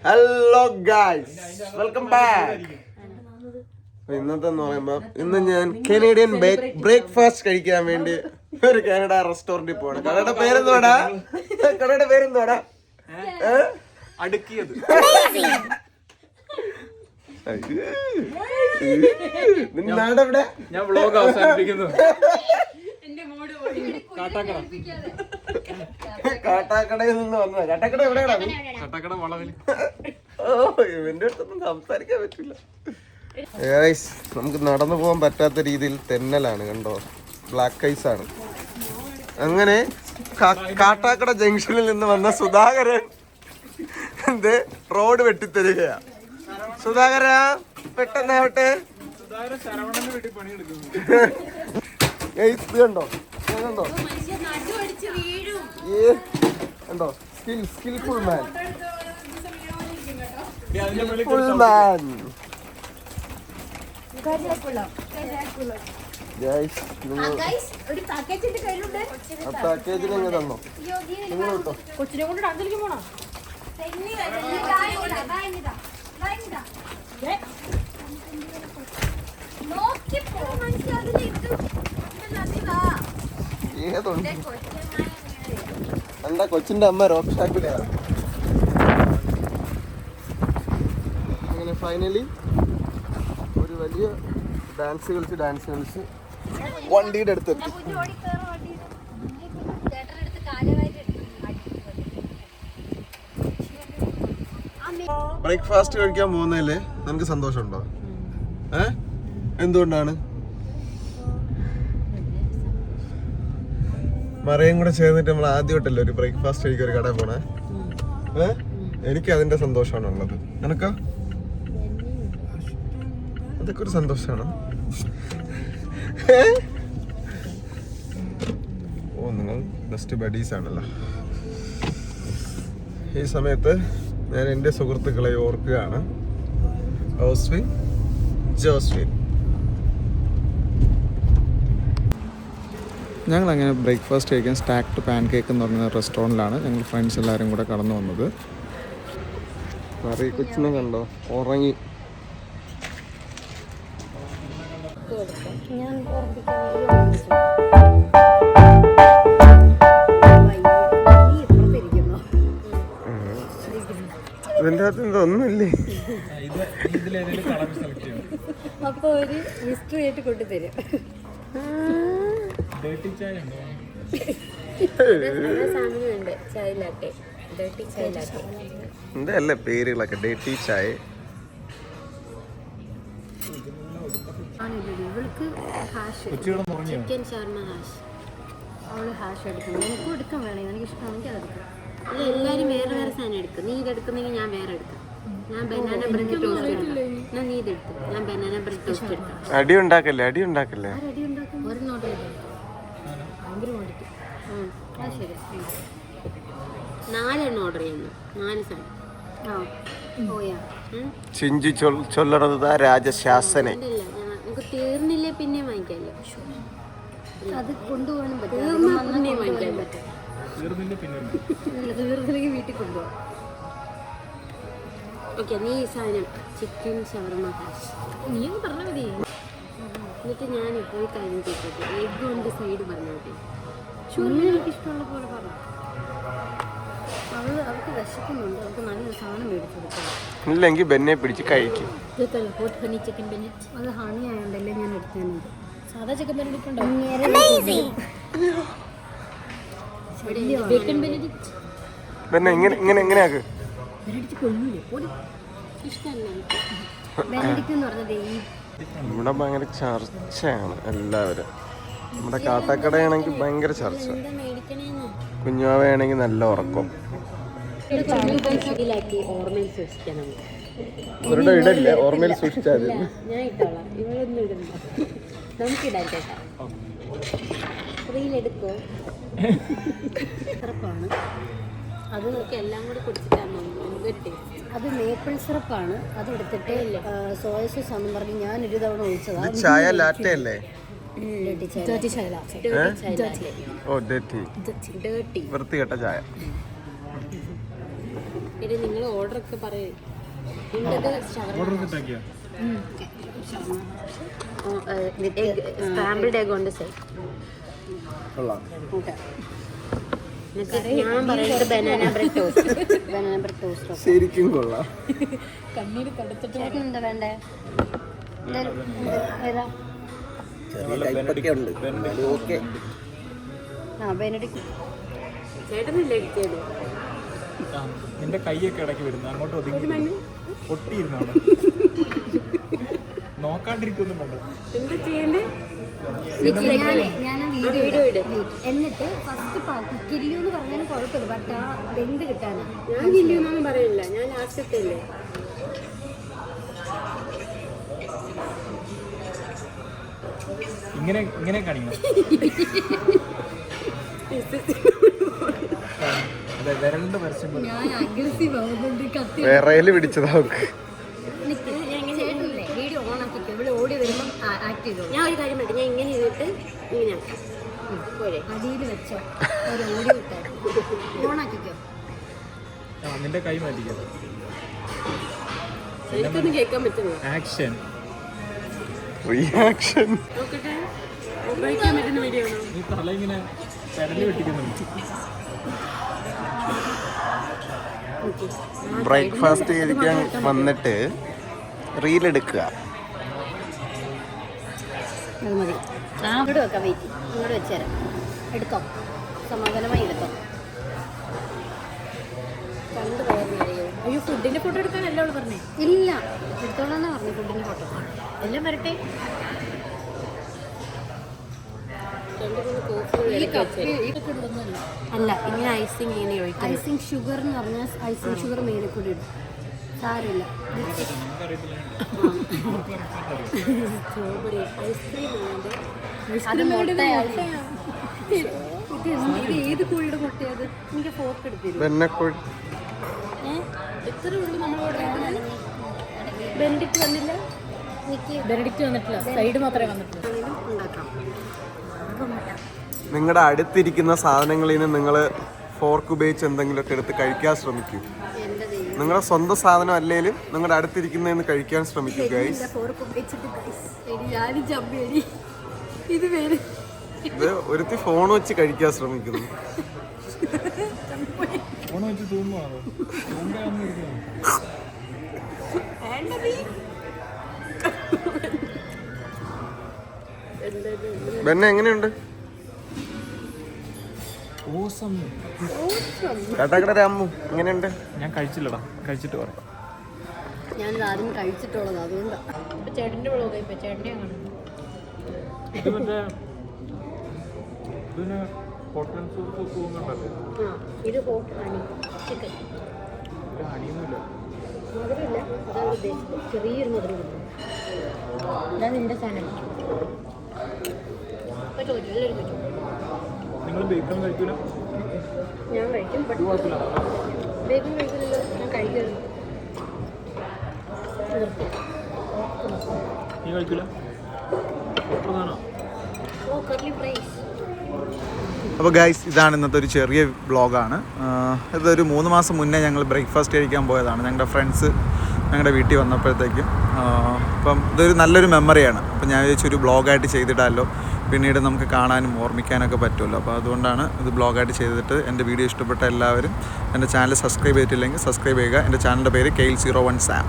Hello guys, welcome back. ഇന്നത്തെ പറയുമ്പോ ഇന്ന് ഞാൻ കനേഡിയൻ ബ്രേക്ക്ഫാസ്റ്റ് കഴിക്കാൻ വേണ്ടി ഒരു കാനഡ റെസ്റ്റോറന്റിൽ പോവാണ്. കടയുടെ പേരെന്തുവാടാ? അടുക്കിയത്. നാടെവിടെ? ഞാൻ വ്ലോഗ് അവസാനിപ്പിക്കുന്നു. കാട്ടാക്കടയിൽ നിന്ന് വന്നതാ. കാട്ടാക്കട എവിടെയാണ്? കാട്ടാക്കട വളവില്. ഓ, ഇവന്റെ അടുത്തൊന്നും സംസാരിക്കാൻ പറ്റില്ല. നമുക്ക് നടന്നു പോകാൻ പറ്റാത്ത രീതിയിൽ തെന്നലാണ്, കണ്ടോ? ബ്ലാക്ക് ഐസ് ആണ്. അങ്ങനെ കാട്ടാക്കട ജംഗ്ഷനിൽ നിന്ന് വന്ന സുധാകരൻ റോഡ് വെട്ടിത്തരികയാ. സുധാകര, പെട്ടെന്നാവട്ടെ. കണ്ടോ കണ്ടോ കണ്ടോ? സ്കിൽഫുൾ മാൻ. പാക്കേജിൽ എങ്ങനെ തന്നോ? നിങ്ങൾ കിട്ടോ? കൊച്ചിനെ കൊണ്ട് ഡാൻസിലേക്ക് പോണോ? ഏതുണ്ട്? എന്താ കൊച്ചിന്റെ അമ്മ റോക്ഷാക്കിലാണ്. അങ്ങനെ ഫൈനലി ഒരു വലിയ ഡാൻസ് കളിച്ച് വണ്ടിയുടെ അടുത്തെത്തി. ബ്രേക്ക്ഫാസ്റ്റ് കഴിക്കാൻ പോകുന്നതില് നമുക്ക് സന്തോഷമുണ്ടോ? എന്തുകൊണ്ടാണ്? മറയും കൂടെ ചേർന്നിട്ട് നമ്മൾ ആദ്യമായിട്ടല്ലേ ഒരു ബ്രേക്ക്ഫാസ്റ്റ് കഴിക്കാൻ ഒരു കടയിൽ പോണേ. എനിക്ക് അതിന്റെ സന്തോഷമാണ് ഉള്ളത്. നിനക്കോ? അതൊക്കെ ഒരു സന്തോഷമാണോ? ഓ, നിങ്ങൾ ബെസ്റ്റ് ബഡീസ് ആണല്ലോ. ഈ സമയത്ത് ഞാൻ എൻ്റെ സുഹൃത്തുക്കളെ ഓർക്കുകയാണ്. ഓസ്വിൻ, ജോസ്വിൻ. ഞങ്ങളങ്ങനെ ബ്രേക്ക്ഫാസ്റ്റ് കഴിക്കാൻ സ്റ്റാക്ഡ് പാൻ കേക്ക് എന്ന് പറഞ്ഞ റെസ്റ്റോറൻറ്റിലാണ് ഞങ്ങൾ ഫ്രണ്ട്സ് എല്ലാവരും കൂടെ കടന്നു വന്നത്. കൊച്ചിനെ കണ്ടോ? ഉറങ്ങി. ഇതിൻ്റെ അകത്ത് ഇതൊന്നുമില്ലേ? അപ്പൊ ഒരു മിസ്റ്ററി ആയിട്ട് കൊണ്ടുതരും. എന്തല്ലേ പേരുകളൊക്കെ? ഡേറ്റി ചായ. ഇവൾക്ക് ചിക്കൻ ഷവർമ ഹാഷ്. അവള് ഹാഷ് എടുക്കണം. എനിക്കും എടുക്കാൻ വേണമെങ്കിൽ എനിക്ക് ഇഷ്ടമാണെങ്കിൽ അതെടുക്കാം. അല്ല, എല്ലാവരും വേറെ വേറെ സാധനം എടുക്കും. നീ ഇതെടുക്കുന്നെങ്കിൽ ഞാൻ വേറെ എടുക്കാം. ഞാൻ ബനാന ബ്രെഡ് ടോസ്റ്റ് എടുക്കാം. എന്നാൽ നീ ഇതെടുക്കും. ഞാൻ ബനാന ബ്രെഡ് ടോസ്റ്റ് എടുക്കാം. അടി ഉണ്ടാക്കല്ലേ? അടി ഉണ്ടാക്കും. ഒരെണ്ണം ഓർഡർ ചെയ്തു. ഭയങ്കര ക്വാണ്ടിറ്റി. അത് ശരി. 4 എണ്ണം ഓർഡർ ചെയ്യുന്നു. 4 സാധനം. ചിഞ്ചി ചൊല്ലണത് രാജശാസനെ. നമുക്ക് തീർന്നില്ലേ പിന്നെ വാങ്ങിക്കാമല്ലോ. അത് കൊണ്ടുപോകാനും പറ്റും. തീർന്നില്ലെങ്കിൽ വീട്ടിൽ കൊണ്ടുപോകാം. ഓക്കെ, നീ ഈ സാധനം ചിക്കൻ ഷവർമ ഹാഷ് നീ പറഞ്ഞാൽ മതി. എന്നിട്ട് ഞാൻ പോയി കാര്യം ചെയ്തിട്ട് എഗ് കൊണ്ട് സൈഡ് പറഞ്ഞോട്ടെ. എനിക്ക് ഇഷ്ടമുള്ള പോലെ പറഞ്ഞു. അവൾക്ക് വിശക്കുന്നുണ്ട്. അവൾക്ക് നല്ലൊരു സാധനം മേടിച്ചു കൊടുക്കണം. ഇല്ലെങ്കിൽ ബെന്നെ പിടിച്ച് കഴിക്കും. Hot honey chicken Benedict. അത് ഹണി ആയതുകൊണ്ടല്ലേ ഞാൻ എടുത്താനുണ്ട്. സാധാ ചിക്കൻ ബെനറ്റ് ഉണ്ടോ? ബേക്കൺ ബെനറ്റ് എങ്ങനെയാക്ക്? ബെനറ്റ് കൊള്ളൂലേ? ഇഷ്ടമല്ല എനിക്ക് ബെനഡിക്റ്റ് എന്ന് പറഞ്ഞത്. ഇവിടെ ഭയങ്കര ചർച്ചയാണ് എല്ലാവരും. നമ്മുടെ കാട്ടാക്കടയാണെങ്കിൽ ഭയങ്കര ചർച്ച. കുഞ്ഞാവയാണെങ്കിൽ നല്ല ഉറക്കം. ഇവരുടെ ഇടല്ലേ? ഓർമ്മയിൽ സൂക്ഷിച്ചാൽ ഞാൻ ഇട്ടോളാം. ഇവളൊന്നും ഇടണ്ട. നമുക്കിടാൻ കേട്ടാ. റീലെടുക്കോ? സിറപ്പാണ് അത്. എല്ലാം കൂടി കുടിച്ചിട്ടാണ് അത്. മേപ്പിൾ സിറപ്പാണ്. അത് എടുത്തിട്ട് സോയ സോസ് ആണെന്ന് പറഞ്ഞ് ഞാൻ ഒരു തവണ ഒഴിച്ചതാണ്. ചായ ലാറ്റെ അല്ലേ? വൃത്തികെട്ട ചായ. ഇത് നിങ്ങൾ ഓർഡർ ഒക്കെ പറയും. സ്ക്രാമ്പിൾഡ് എഗ് കൊണ്ട് സൈ. ഞാൻ പറയുന്നത് ബനാന ബ്രെഡ് ടോസ്റ്റ്. ശരിക്കും കൊള്ളാം. ചേട്ടൻ എന്താ വേണ്ടേ? ഏതാ? ചേട്ടനല്ലേ കിട്ടിയത്? നിന്റെ കൈയൊക്കെ ഇടയ്ക്ക് വരുന്നു, അങ്ങോട്ട് ഒതുങ്ങി പൊട്ടിയിരുന്നു അവിടെ. നോക്കാണ്ടിരിക്കൊന്നും വേണ്ട. എന്താ ചെയ്യണ്ടേ? എന്നിട്ട് ഫസ്റ്റ് കില്ലു എന്ന് പറഞ്ഞാലും കുഴപ്പമില്ല, ബട്ട് ആ വെന്ത് കിട്ടാനാ. ഞാൻ കില്ലു എന്നൊന്നും പറയില്ല, ഞാൻ ലാസ്റ്റത്തെ അല്ലേ. ഇങ്ങനെ കാണിക്കണം. വിരലിന്റെ പരസ്യം ഞാൻ അഗ്രസീവ് ആവുന്നുണ്ട്. വിറയില് പിടിച്ചതാ. വീഡിയോ ഓൺ ആക്കിക്കോ. ഇവിടെ ഓടി വരുമ്പം ആക്ട് ചെയ്തോ. ഞാൻ ഒരു കാര്യം പറ്റും, ഞാൻ ഇങ്ങനെ ചെയ്തിട്ട് ഇങ്ങനെ അടിയിൽ വെച്ചോ, ഒരു ഓടി വിട്ടോ. ഓൺ ആക്കിക്കോ. നിന്റെ കൈ മാറ്റിക്കോ. എനിക്കൊന്നും കേൾക്കാൻ പറ്റുമോ? Action reaction. നോക്കട്ടെ, ഉപയോഗിക്കാൻ പറ്റുന്ന വീഡിയോ ആണോ? നീ തല ഇങ്ങനെ പെരല് വെട്ടിക്കുന്നുണ്ട്. ബ്രേക്ക്ഫാസ്റ്റ് കഴിക്കാൻ വന്നിട്ട് റീലെടുക്കുക. അത് മതി. അങ്ങോട്ട് വെക്കാം, വെയിറ്റ്. ഇങ്ങോട്ട് വെച്ചുതരാം. എടുത്തോ, സമാധാനമായി എടുത്തോ. കണ്ട് പറയുന്നറിയോ? അയ്യോ, ഫുഡിൻ്റെ ഫോട്ടോ എടുക്കാനല്ല അവൾ പറഞ്ഞേ. ഇല്ല, എടുത്തോളാന്നാ പറഞ്ഞു. ഫുഡിൻ്റെ ഫോട്ടോ എല്ലാം വരട്ടെ. അല്ല, ഇങ്ങനെ ഐസിങ് ഇങ്ങനെ ഒഴിക്കും. ഐസിങ് ഷുഗർ എന്ന് പറഞ്ഞാൽ ഐസിങ് ഷുഗർ മേലെ കൂടി ഇടും. സാരമില്ല. സ്ട്രോബെറി ഐസ്ക്രീം ഇത് ഏത് കോഴിയുടെ മുട്ടയത്? എനിക്ക് ഫോർക്ക് എടുത്തിരുന്നു. എത്ര ഉള്ളു നമ്മൾ ഓർഡർ? ബെനഡിക്റ്റ് വന്നില്ല. ബെനഡിക്റ്റ് വന്നിട്ടില്ല, സൈഡ് മാത്രമേ വന്നിട്ടുള്ളൂ. ഉണ്ടാക്കാം. നിങ്ങളുടെ അടുത്തിരിക്കുന്ന സാധനങ്ങളിൽ നിന്ന് നിങ്ങൾ ഫോർക്ക് ഉപയോഗിച്ച് എന്തെങ്കിലുമൊക്കെ എടുത്ത് കഴിക്കാൻ ശ്രമിക്കൂ. നിങ്ങളുടെ സ്വന്തം സാധനം അല്ലെങ്കിലും നിങ്ങളുടെ അടുത്തിരിക്കുന്നതെന്ന് കഴിക്കാൻ ശ്രമിക്കൂ ഗൈസ്. ഇത് ഒരുത്തി ഫോൺ വെച്ച് കഴിക്കാൻ ശ്രമിക്കുന്നു. ബെന്നെ എങ്ങനെയുണ്ട്? കട്ടാക്കട അമ്മു എങ്ങനെയുണ്ട്? ഞാൻ കഴിച്ചില്ലടാ, കഴിച്ചിട്ട് പറയാം. ഞാൻ ആദ്യം കഴിച്ചിട്ടുള്ളത്, അതുകൊണ്ടാണ്. ചേട്ടൻ്റെ വ്ളോഗ് ഇപ്പം ചേട്ടൻ്റെ കാണുന്നു. ഇത് മറ്റേ ഇതിന് ഹോട്ടൽ സൂപ്പ് തോന്നുന്നുണ്ടല്ലോ. ഇത് ഹോട്ട് ഹണി ചിക്കൻ. ഹണിയൊന്നുമില്ല, മധുരമില്ല, അതാണ് ഉദ്ദേശിച്ചത്. ചെറിയൊരു മധുരം കിട്ടും. ഇതാണ് എൻ്റെ സാധനം. ഇപ്പം ചോദിച്ചു, എല്ലാവരും ചോദിച്ചു. നിങ്ങൾ ബേക്കൺ കഴിക്കൂല? ഞാൻ കഴിക്കും, ബേക്കൺ കഴിക്കില്ലല്ലോ. ഞാൻ കഴിക്കരുത്. നീ കഴിക്കൂല? ഓ, കർലി ഫ്രൈസ്. അപ്പോൾ ഗൈസ്, ഇതാണ് ഇന്നത്തെ ഒരു ചെറിയ വ്ളോഗാണ്. ഇതൊരു 3 മാസം മുന്നേ ഞങ്ങൾ ബ്രേക്ക്ഫാസ്റ്റ് കഴിക്കാൻ പോയതാണ്. ഞങ്ങളുടെ ഫ്രണ്ട്സ് ഞങ്ങളുടെ വീട്ടിൽ വന്നപ്പോഴത്തേക്കും. അപ്പം ഇതൊരു നല്ലൊരു മെമ്മറിയാണ്. അപ്പം ഞാൻ വിചാരിച്ചൊരു ബ്ലോഗായിട്ട് ചെയ്തിടാമല്ലോ, പിന്നീട് നമുക്ക് കാണാനും ഓർമ്മിക്കാനൊക്കെ പറ്റുമല്ലോ. അപ്പോൾ അതുകൊണ്ടാണ് ഇത് ബ്ലോഗായിട്ട് ചെയ്തിട്ട്. എൻ്റെ വീഡിയോ ഇഷ്ടപ്പെട്ട എല്ലാവരും എൻ്റെ ചാനൽ സബ്സ്ക്രൈബ് ചെയ്തിട്ടില്ലെങ്കിൽ സബ്സ്ക്രൈബ് ചെയ്യുക. എൻ്റെ ചാനലിൻ്റെ പേര് KL01 Sam.